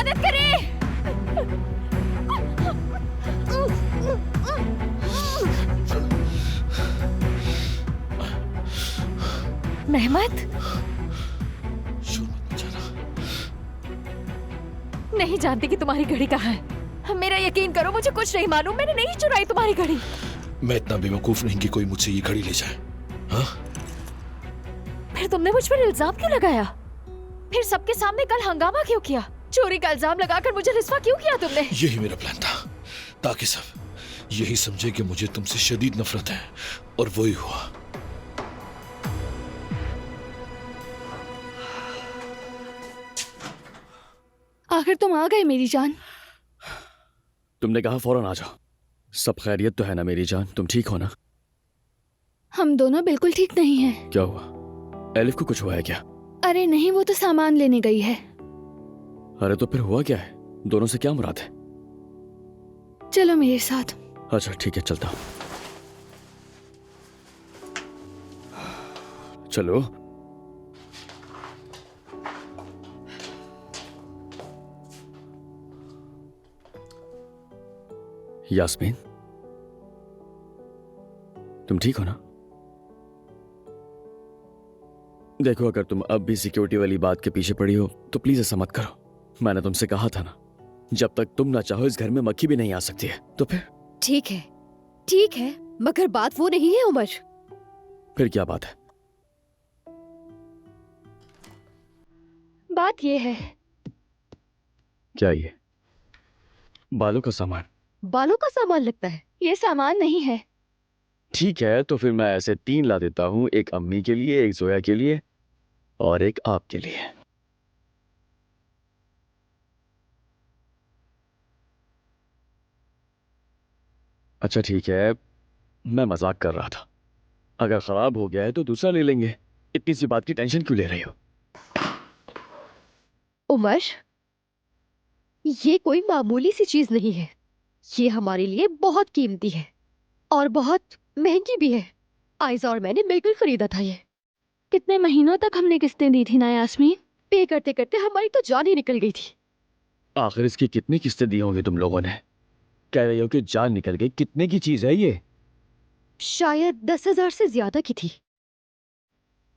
मदद करें। मेहमत, नहीं जानती कि तुम्हारी घड़ी कहाँ है। मेरा यकीन करो, मुझे कुछ नहीं मालूम। मैंने नहीं चुराई तुम्हारी घड़ी। मैं इतना बेवकूफ नहीं कि कोई मुझसे ये घड़ी ले जाए। हाँ? फिर तुमने मुझ पर इल्जाम क्यों लगाया? फिर सबके सामने कल हंगामा क्यों किया? चोरी का इल्जाम लगाकर मुझे रिस्वा क्यों किया तुमने? यही मेरा प्लान था, ताकि सब यही समझे कि मुझे तुमसे शदीद नफरत है, और वही हुआ। आखिर तुम आ गए मेरी जान। तुमने कहा फौरन आ जाओ। सब खैरियत तो है ना मेरी जान? तुम ठीक हो ना? हम दोनों बिल्कुल ठीक नहीं हैं। क्या हुआ? एलिफ को कुछ हुआ है क्या? अरे नहीं, वो तो सामान लेने गई है। अरे तो फिर हुआ क्या है? दोनों से क्या मुराद है? चलो मेरे साथ। अच्छा ठीक है, चलता हूं। चलो। यास्मीन, तुम ठीक हो ना? देखो, अगर तुम अब भी सिक्योरिटी वाली बात के पीछे पड़ी हो तो प्लीज ऐसा मत करो। मैंने तुमसे कहा था ना, जब तक तुम ना चाहो इस घर में मक्खी भी नहीं आ सकती है। तो फिर ठीक है, मगर बात वो नहीं है उमर। फिर क्या बात है? बात ये है। क्या ये? बालों का सामान? बालों का सामान लगता है। ये सामान नहीं है। ठीक है, तो फिर मैं ऐसे 3 ला देता हूं, एक अम्मी के लिए, एक जोया के लिए और एक आपके लिए। अच्छा ठीक है, मैं मजाक कर रहा था। अगर खराब हो गया है तो दूसरा ले लेंगे। इतनी सी बात की टेंशन क्यों ले रही हो? उमर, ये कोई मामूली सी चीज नहीं है। ये हमारे लिए बहुत कीमती है और बहुत महंगी भी है। आयजा और मैंने मिलकर खरीदा था ये। कितने महीनों तक हमने किस्तें दी थी ना यास्मीन? पे करते करते हमारी तो जान ही निकल गई थी। आखिर इसकी कितनी किस्तें दी होंगी तुम लोगों ने? कह रही हो कि जान निकल गई। कितने की चीज है ये? शायद 10,000 से ज्यादा की थी।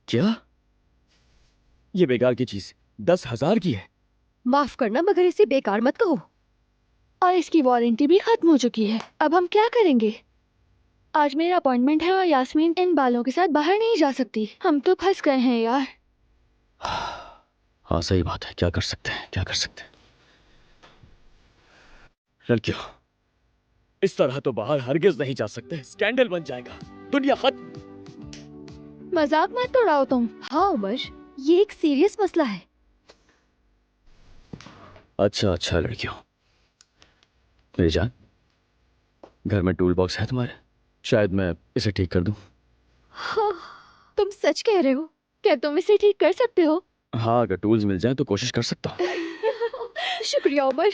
क्या? ये बेकार की चीज 10,000 की है? माफ करना, मगर इसे बेकार मत कहो। और इसकी वारंटी भी खत्म हो चुकी है। अब हम क्या करेंगे? आज मेरा अपॉइंटमेंट है और यास्मीन इन बालों के साथ बाहर नहीं जा सकती। हम तो फंस गए हैं यार। हाँ सही बात है, क्या कर सकते हैं, क्या कर सकते हैं। लड़कियों, इस तरह तो बाहर हरगिज नहीं जा सकते, स्कैंडल बन जाएगा, दुनिया खत्म। मजाक मत उड़ाओ तुम। हाँ उमर, ये एक सीरियस मसला है। अच्छा अच्छा लड़कियों, मेरी जान, घर में टूल बॉक्स है तुम्हारे? शायद मैं इसे ठीक कर दूं। हाँ, तुम सच कह रहे हो? क्या तुम इसे ठीक कर सकते हो? हाँ, अगर टूल्स मिल जाएं तो कोशिश कर सकता हूँ। शुक्रिया उमर।